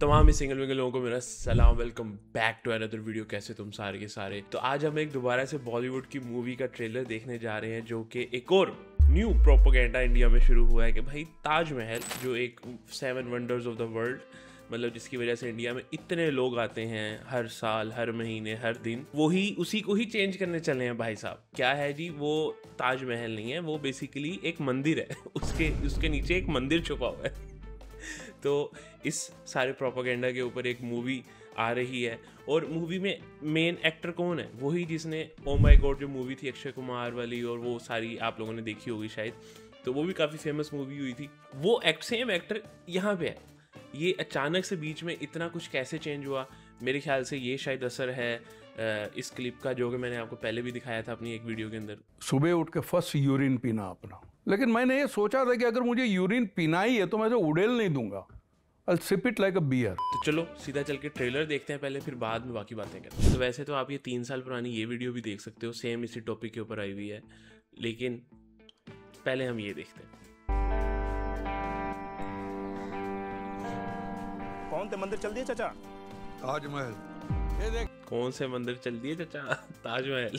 तमाम ही सिंगल विंगल लोगों को मेरा सलाम, welcome back to another video. कैसे तुम सारे के सारे। तो आज हम एक दोबारा से बॉलीवुड की मूवी का ट्रेलर देखने जा रहे हैं, जो कि एक और न्यू प्रोपेगेंडा इंडिया में शुरू हुआ है कि भाई ताजमहल जो एक 7 वंडर्स ऑफ द वर्ल्ड, मतलब जिसकी वजह से इंडिया में इतने लोग आते हैं हर साल, हर महीने, हर दिन, उसी को ही चेंज करने चले हैं भाई साहब। क्या है जी, वो ताजमहल नहीं है, वो बेसिकली एक मंदिर है। उसके नीचे एक मंदिर छुपा हुआ है। तो इस सारे प्रोपेगेंडा के ऊपर एक मूवी आ रही है, और मूवी में मेन एक्टर कौन है? वही जिसने ओ माय गॉड जो मूवी थी अक्षय कुमार वाली, और वो सारी आप लोगों ने देखी होगी शायद, तो वो भी काफ़ी फेमस मूवी हुई थी। वो सेम एक्टर यहाँ पे है। ये अचानक से बीच में इतना कुछ कैसे चेंज हुआ? मेरे ख्याल से ये शायद असर है इस क्लिप का, जो कि मैंने आपको पहले भी दिखाया था अपनी एक वीडियो के अंदर। सुबह उठ के फर्स्ट यूरिन पीना अपना, लेकिन मैंने ये सोचा था कि अगर मुझे यूरिन पीना ही है तो मैं तो उड़ेल नहीं दूंगा। I'll sip it like a beer। तो चलो सीधा चल के ट्रेलर देखते हैं पहले, फिर बाद में बाकी बातें करते हैं। तो वैसे तो आप ये 3 साल पुरानी ये वीडियो भी देख सकते हो, सेम इसी टॉपिक के ऊपर आई हुई है, लेकिन पहले हम ये देखते हैं। कौन से मंदिर चल दिए चाचा? ताजमहल। ये देख, कौन से मंदिर चल दिए चाचा? ताजमहल।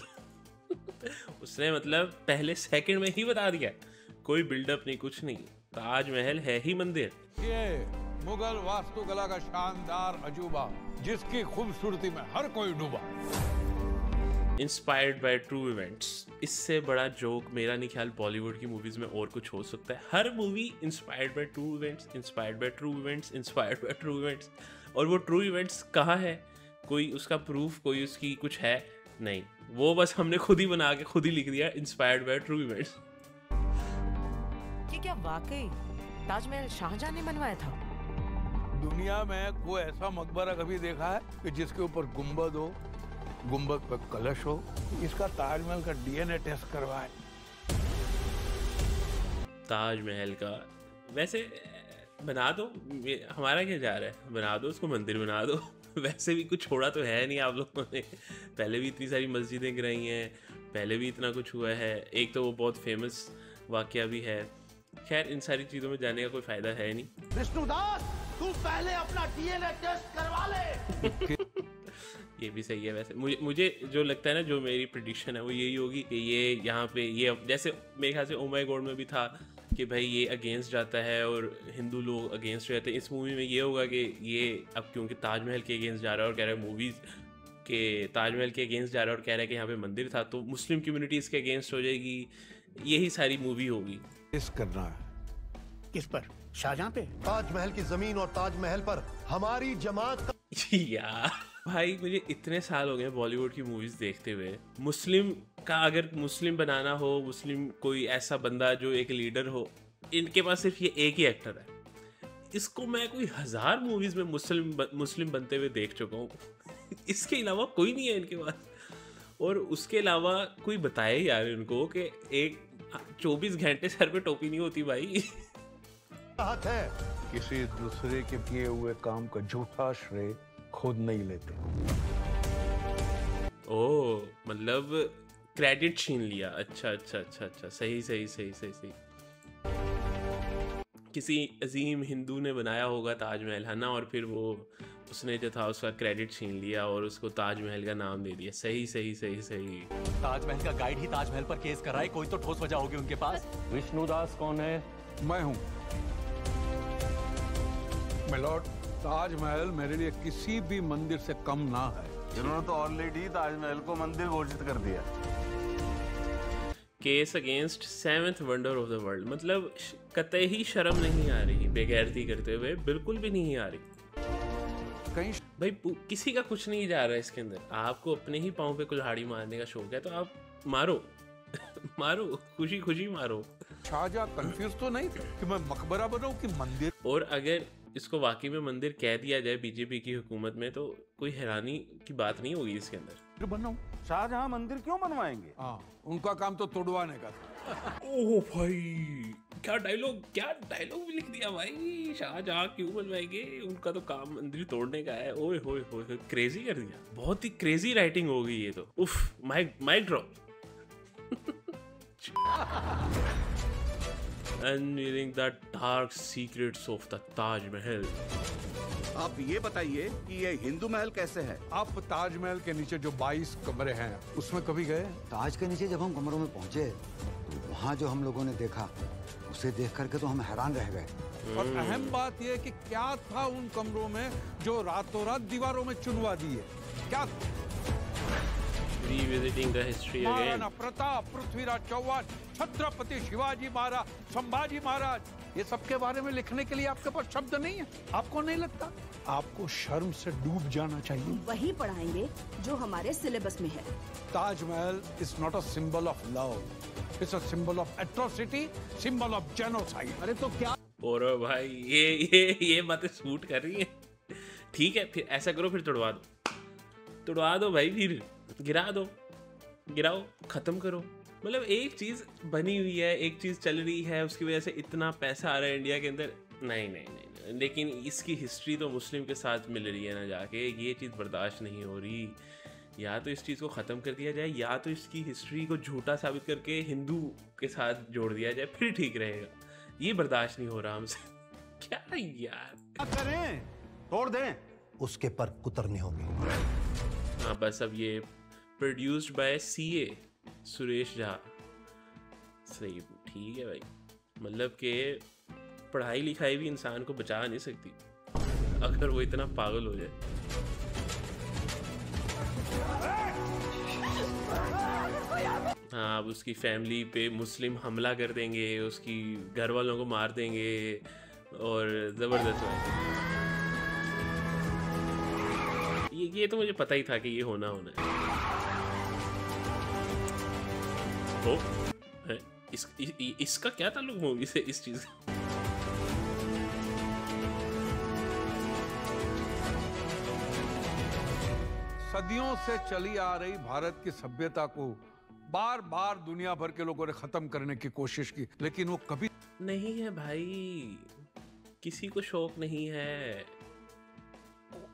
उसने मतलब पहले सेकंड में ही बता दिया, कोई बिल्डअप नहीं, कुछ नहीं, ताजमहल है ही मंदिर। ये मुगल वास्तुकला का शानदार अजूबा, जिसकी खूबसूरती में हर कोई डूबा। Inspired by true events. इससे बड़ा जोक मेरा नहीं ख्याल बॉलीवुड की मूवीज में और कुछ हो सकता है। हर movie inspired by true events, inspired by true events, inspired by true events. और वो ट्रू इवेंट्स कहाँ है? कोई उसका प्रूफ, कोई उसकी कुछ है नहीं, वो बस हमने खुद ही बना के खुद ही लिख दिया इंस्पायर्ड बाय ट्रू इवेंट्स। कि क्या वाकई ताजमहल शाहजहां ने बनवाया था? दुनिया में कोई ऐसा मकबरा कभी देखा है कि जिसके ऊपर गुंबद हो, गुंबद पर कलश हो? इसका ताजमहल का डीएनए टेस्ट करवाए। ताजमहल का वैसे बना दो, हमारा क्या जा रहा है, बना दो उसको, मंदिर बना दो। वैसे भी कुछ छोड़ा तो है नहीं आप लोगों ने। पहले भी इतनी सारी मस्जिदें गिराई हैं, पहले भी इतना कुछ हुआ है। एक तो वो बहुत फेमस वाकया भी है। खैर, इन सारी चीज़ों में जाने का कोई फायदा है नहीं। विष्णुदास, तू पहले अपना डीएनए टेस्ट करवा ले। ये भी सही है। वैसे मुझे जो लगता है ना, जो मेरी प्रेडिक्शन है वो यही होगी कि ये यहाँ पे ये जैसे मेरे ख्याल से ओ माय गॉड में भी था कि भाई ये अगेंस्ट जाता है और हिंदू लोग अगेंस्ट रहते हैं। इस मूवी में ये होगा कि ये अब क्योंकि ताजमहल के अगेंस्ट जा रहा है और कह रहा है मूवीज़ के ताजमहल के अगेंस्ट जा रहा है और कह रहा है कि यहाँ पे मंदिर था, तो मुस्लिम कम्युनिटी इसके अगेंस्ट हो जाएगी। यही सारी मूवी होगी। इस करना है किस पर? शाहजहां पे? ताजमहल की जमीन और ताजमहल पर हमारी जमात का यार भाई, मुझे इतने साल हो गए बॉलीवुड की मूवीज देखते हुए। मुस्लिम का अगर मुस्लिम बनाना हो, मुस्लिम कोई ऐसा बंदा जो एक लीडर हो, इनके पास सिर्फ ये एक ही एक्टर है। इसको मैं कोई 1000 मूवीज में मुस्लिम बनते हुए देख चुका हूँ। इसके अलावा कोई नहीं है इनके पास। और उसके अलावा कोई बताए यार इनको कि एक 24 घंटे सर पे टोपी नहीं होती भाई। हक है। किसी दूसरे के किए हुए काम का झूठा श्रेय खुद नहीं लेते। ओ, मतलब क्रेडिट छीन लिया। अच्छा, सही। किसी अजीम हिंदू ने बनाया होगा ताजमहल, है ना, और फिर वो उसने जो था उसका क्रेडिट छीन लिया और उसको ताजमहल का नाम दे दिया। सही। ताजमहल का गाइड ही ताजमहल पर केस कराए, कोई तो ठोस वजह होगी उनके पास। विष्णुदास कौन है? मैं हूं मिलॉर्ड। ताजमहल मेरे लिए किसी भी मंदिर से कम ना है। इन्होंने तो ऑलरेडी ताजमहल को मंदिर घोषित कर दिया। Case against 7th wonder of the world, मतलब कतई ही शर्म नहीं आ रही बेगैरती करते हुए, बिल्कुल भी नहीं आ रही। कहीं भाई किसी का कुछ नहीं जा रहा है इसके अंदर। आपको अपने ही पाँव पे कुल्हाड़ी मारने का शौक है तो आप मारो। मारो, खुशी मारो। शाहजहां कंफ्यूज तो नहीं थे कि मैं मकबरा बनाऊं कि मंदिर? और अगर इसको वाकई में मंदिर कह दिया जाए बीजेपी की हुकूमत में, तो कोई हैरानी की बात नहीं होगी इसके अंदर। बनाऊं? शाहजहां मंदिर क्यों बनवाएंगे? हाँ, उनका काम तो तोड़वाने का था। ओह भाई, क्या डायलॉग भी लिख दिया भाई। शाहजहां क्यों बनवाएंगे? उनका तो काम मंदिर तोड़ने का है। ओए होए, क्रेजी कर दिया। बहुत ही क्रेजी राइटिंग हो गई ये तो। उफ, mic drop. Unveiling the dark secrets of the Taj Mahal. आप ये बताइए कि ये हिंदू महल कैसे है? आप ताजमहल के नीचे जो 22 कमरे हैं उसमें कभी गए? ताज के नीचे जब हम कमरों में पहुंचे तो वहाँ जो हम लोगों ने देखा उसे देख करके तो हम हैरान रह गए। और अहम बात यह कि क्या था उन कमरों में जो रातों रात दीवारों में चुनवा दिए? क्या? Revisiting the history again. Maharana Pratap, Prithviraj Chauhan, Chhatrapati Shivaji Maharaj, Sambhaji Maharaj, ये सब के बारे में लिखने के लिए आपके पास शब्द नहीं है? आपको नहीं लगता? आपको शर्म से डूब जाना चाहिए। वही पढ़ाएंगे जो हमारे सिलेबस में है। Taj Mahal is not a symbol of love, it's a symbol of atrocity, symbol of genocide. अरे तो क्या? और भाई ये बातें सूट कर रही हैं। ठीक है, फिर ऐसा करो, फिर तुड़वा दो भाई, फिर गिराओ, खत्म करो। मतलब एक चीज बनी हुई है, एक चीज चल रही है, उसकी वजह से इतना पैसा आ रहा है इंडिया के अंदर। नहीं, लेकिन इसकी हिस्ट्री तो मुस्लिम के साथ मिल रही है ना जाके, ये चीज़ बर्दाश्त नहीं हो रही। या तो इस चीज़ को ख़त्म कर दिया जाए, या तो इसकी हिस्ट्री को झूठा साबित करके हिंदू के साथ जोड़ दिया जाए, फिर ठीक रहेगा। ये बर्दाश्त नहीं हो रहा हमसे। क्या यार, क्या करें? तोड़ दें, उसके पर कुतरनी होगी। हाँ बस, अब ये produced by CA Suresh Jha. सही, ठीक है भाई। मतलब कि पढ़ाई लिखाई भी इंसान को बचा नहीं सकती अगर वो इतना पागल हो जाए। हाँ, अब उसकी फैमिली पे मुस्लिम हमला कर देंगे, उसकी घर वालों को मार देंगे, और ज़बरदस्त बात। ये तो मुझे पता ही था कि ये होना है। ओ, इसका क्या ताल्लुक मूवी से इस चीज़? सदियों से चली आ रही भारत की सभ्यता को बार बार दुनिया भर के लोगों ने खत्म करने की कोशिश की, लेकिन वो कभी नहीं है भाई। किसी को शौक नहीं है,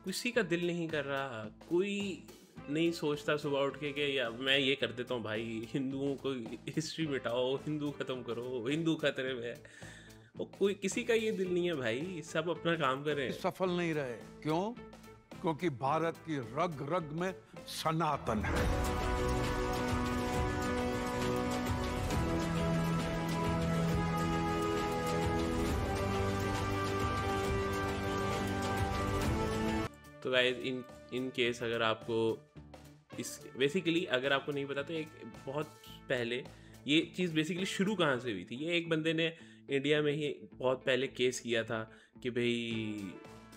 किसी का दिल नहीं कर रहा, कोई नहीं सोचता सुबह उठ के कि या मैं ये कर देता हूँ भाई, हिंदुओं को हिस्ट्री मिटाओ, हिंदू खत्म करो, हिंदू खतरे में है। और कोई किसी का ये दिल नहीं है भाई, सब अपना काम करें। सफल नहीं रहे। क्यों? क्योंकि भारत की रग रग में सनातन है। तो गाइस, इन केस अगर आपको बेसिकली अगर आपको नहीं पता तो एक बहुत पहले ये चीज़ बेसिकली शुरू कहाँ से हुई थी। ये एक बंदे ने इंडिया में ही बहुत पहले केस किया था कि भाई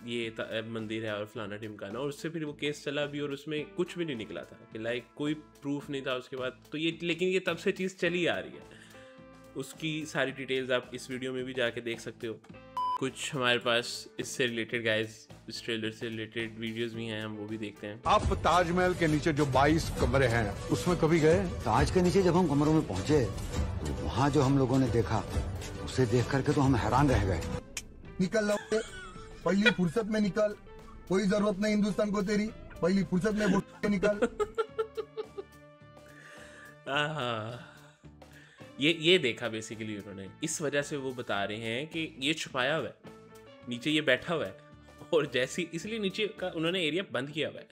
ये मंदिर है और फलाना टिमकाना, और उससे फिर वो केस चला भी और उसमें कुछ भी नहीं निकला था कि लाइक कोई प्रूफ नहीं था उसके बाद। तो ये, लेकिन ये तब से चीज़ चली आ रही है। उसकी सारी डिटेल्स आप इस वीडियो में भी जाके देख सकते हो। कुछ हमारे पास इससे रिलेटेड गाइस, इस ट्रेलर से रिलेटेड वीडियोस भी हैं, हम वो भी देखते हैं। आप ताजमहल के नीचे जो 22 कमरे हैं उसमें कभी गए? ताज के नीचे जब हम कमरों में पहुंचे तो वहाँ जो हम लोगों ने देखा उसे देख करके तो हम हैरान रह गए। निकल लो, पहली फुर्सत में निकल, कोई जरूरत नहीं हिंदुस्तान को तेरी, पहली फुर्सत में निकल। ये देखा बेसिकली उन्होंने, इस वजह से वो बता रहे हैं कि ये छुपाया हुआ है, नीचे ये बैठा हुआ है, और जैसी इसलिए नीचे का उन्होंने एरिया बंद किया हुआ है।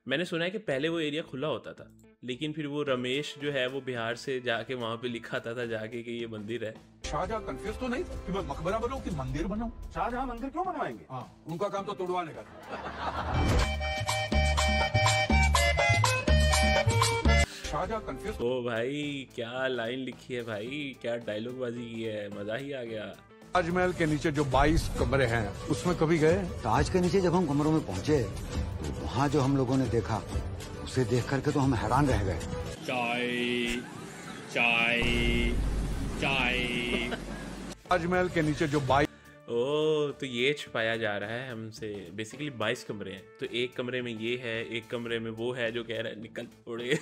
मैंने सुना है कि पहले वो एरिया खुला होता था, लेकिन फिर वो रमेश जो है वो बिहार से जाके वहां पे लिखा था जाके कि ये मंदिर है। शाहजहां कंफ्यूज तो नहीं कि मैं मकबरा बनाऊं कि मंदिर बनाऊं? शाहजहां मंदिर क्यों बनवाएंगे? हाँ, उनका काम तो तोड़वाने का। शाहजहां कंफ्यूज। ओ भाई, क्या लाइन लिखी है भाई, क्या डायलॉग बाजी की है, मजा ही आ गया। ताजमहल के नीचे जो 22 कमरे हैं उसमें कभी गए? ताज के नीचे जब हम कमरों में पहुंचे तो वहाँ जो हम लोगों ने देखा उसे देख करके तो हम हैरान रह गए। ताजमहल के नीचे जो 22 तो ये छुपाया जा रहा है हमसे। बेसिकली 22 कमरे हैं, तो एक कमरे में ये है, एक कमरे में वो है जो कह रहा है निकल उड़े।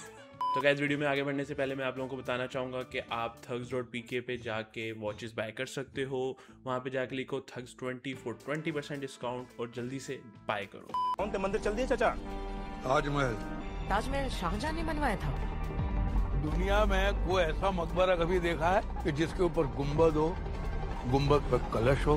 तो गाइस, वीडियो में आगे बढ़ने से पहले मैं आप लोगों को बताना चाहूँगा कि आप thugs.pk पे जाके वॉचेस बाय कर सकते हो। वहाँ पे जाके लिखो thugs20 for 20% डिस्काउंट और जल्दी से बाय करो। कौन से मंदिर चल दिए चाचा? ताजमहल शाहजहां ने बनवाया था। दुनिया में कोई ऐसा मकबरा कभी देखा है कि जिसके ऊपर गुंबद हो, गुंबद पर कलश हो?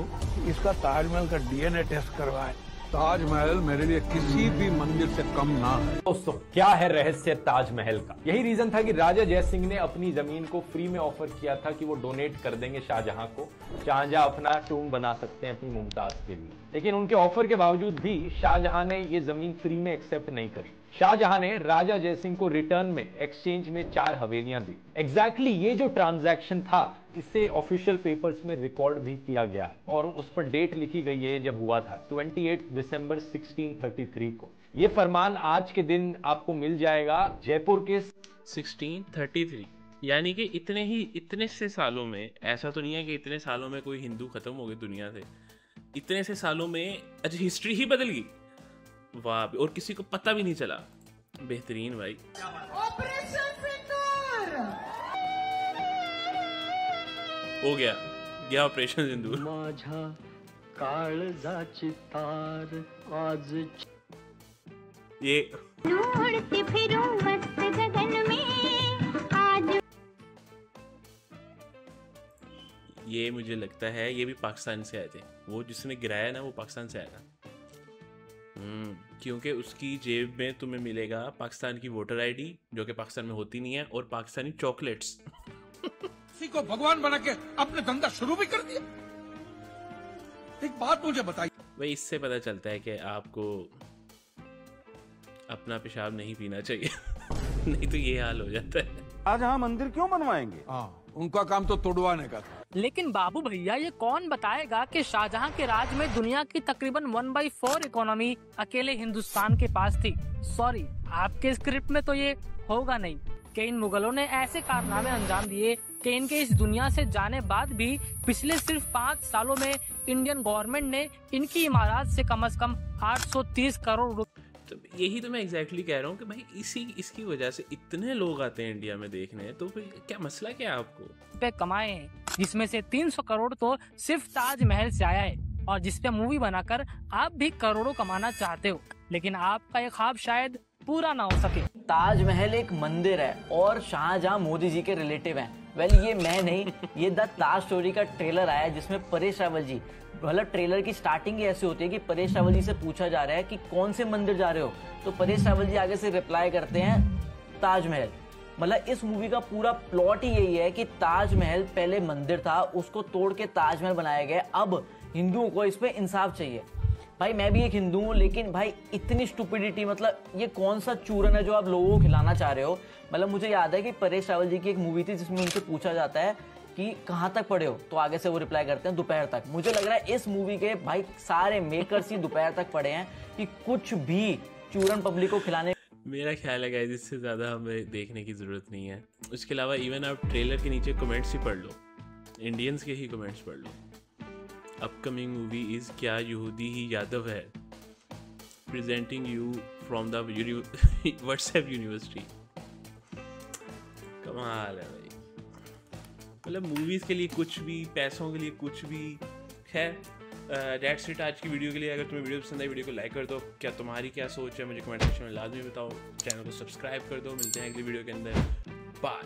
इसका ताजमहल का DNA टेस्ट करवाए ताजमहल मेरे लिए किसी भी मंदिर से कम ना है। दोस्तों, क्या है रहस्य ताजमहल का? यही रीजन था कि राजा जयसिंह ने अपनी जमीन को फ्री में ऑफर किया था कि वो डोनेट कर देंगे शाहजहां को। शाहजहां अपना टूम बना सकते हैं अपनी मुमताज के लिए, लेकिन उनके ऑफर के बावजूद भी शाहजहां ने ये जमीन फ्री में एक्सेप्ट नहीं करी। शाहजहां ने राजा जयसिंह को रिटर्न में एक्सचेंज में 4 हवेलियां दी। एग्जैक्टली ये जो ट्रांजैक्शन था, इसे ऑफिशियल पेपर्स में रिकॉर्ड भी किया गया है और उस पर डेट लिखी गई है जब हुआ था 28 दिसंबर 1633 को। ये फरमान आज के दिन आपको मिल जाएगा जयपुर के 1633, यानी कि इतने से सालों में, ऐसा तो नहीं है कि इतने सालों में कोई हिंदू खत्म हो गए दुनिया से, इतने से सालों में अच्छा हिस्ट्री ही बदल गई। वाह, और किसी को पता भी नहीं चला। बेहतरीन भाई। हो गया ऑपरेशन सिंदूर। माझा काळजाची तार आज ये उड़ते फिरूं मस्त गगन में आज। ये मुझे लगता है ये भी पाकिस्तान से आए थे। वो जिसने गिराया ना वो पाकिस्तान से आया था। क्योंकि उसकी जेब में तुम्हें मिलेगा पाकिस्तान की वोटर आईडी, जो कि पाकिस्तान में होती नहीं है, और पाकिस्तानी चॉकलेट्स। किसी को भगवान बना के अपने धंधा शुरू भी कर दिया। एक बात मुझे बताइए भाई, इससे पता चलता है कि आपको अपना पेशाब नहीं पीना चाहिए। नहीं तो ये हाल हो जाता है। शाहजहां मंदिर क्यों बनवाएंगे? उनका काम तो तोड़वाने का था। लेकिन बाबू भैया, ये कौन बताएगा कि शाहजहां के राज में दुनिया की तकरीबन 1/4 इकोनॉमी अकेले हिंदुस्तान के पास थी। सॉरी, आपके स्क्रिप्ट में तो ये होगा नहीं कि इन मुगलों ने ऐसे कारनामे अंजाम दिए कि इनके इस दुनिया से जाने बाद भी पिछले सिर्फ 5 सालों में इंडियन गवर्नमेंट ने इनकी इमारत से कम 830 करोड़ रुपए। तो यही तो मैं एग्जैक्टली कह रहा हूँ कि भाई इसकी वजह से इतने लोग आते हैं इंडिया में देखने, तो फिर क्या मसला क्या है आपको? पे कमाए हैं, जिसमें से 300 करोड़ तो सिर्फ ताजमहल से आया है, और जिसपे मूवी बनाकर आप भी करोड़ों कमाना चाहते हो, लेकिन आपका ये ख्वाब शायद पूरा ना हो सके। ताजमहल एक मंदिर है और शाहजहां मोदी जी के रिलेटिव हैं। वेल, ये मैं नहीं, ये द ताज स्टोरी का ट्रेलर आया जिसमें परेश रावल जी, मतलब ट्रेलर की स्टार्टिंग ही ऐसी होती है कि परेश रावल जी से पूछा जा रहा है कि कौन से मंदिर जा रहे हो, तो परेश रावल जी आगे से रिप्लाई करते हैं ताजमहल। मतलब इस मूवी का पूरा प्लॉट ही यही है कि ताजमहल पहले मंदिर था, उसको तोड़ के ताजमहल बनाया गया। अब हिंदुओं को इस पे इंसाफ चाहिए। भाई, मैं भी एक हिंदू हूँ, लेकिन भाई इतनी स्टुपिडिटी, मतलब ये कौन सा चूरन है जो आप लोगों को खिलाना चाह रहे हो? मतलब मुझे याद है कि परेश रावल जी की एक मूवी थी जिसमें उनसे पूछा जाता है कि कहाँ तक पढ़े हो, तो आगे से वो रिप्लाई करते हैं दोपहर तक। मुझे लग रहा है इस मूवी के भाई सारे मेकर्स ही दोपहर तक पढ़े हैं कि कुछ भी चूरन पब्लिक को खिलाने। मेरा ख्याल है गाइस, इससे ज़्यादा हमें देखने की ज़रूरत नहीं है। उसके अलावा इवन आप ट्रेलर के नीचे कमेंट्स ही पढ़ लो, इंडियंस के ही कमेंट्स पढ़ लो। अपकमिंग मूवी इज़ क्या यहूदी ही यादव है, presenting you from the WhatsApp university. कमाल है भाई, मतलब मूवीज़ के लिए कुछ भी, पैसों के लिए कुछ भी। खैर, दैट्स इट आज की वीडियो के लिए। अगर तुम्हें वीडियो पसंद आई, वीडियो को लाइक कर दो। क्या तुम्हारी क्या सोच है मुझे कमेंट सेक्शन में लाजमी बताओ। चैनल को सब्सक्राइब कर दो। मिलते हैं अगली वीडियो के अंदर। बाय।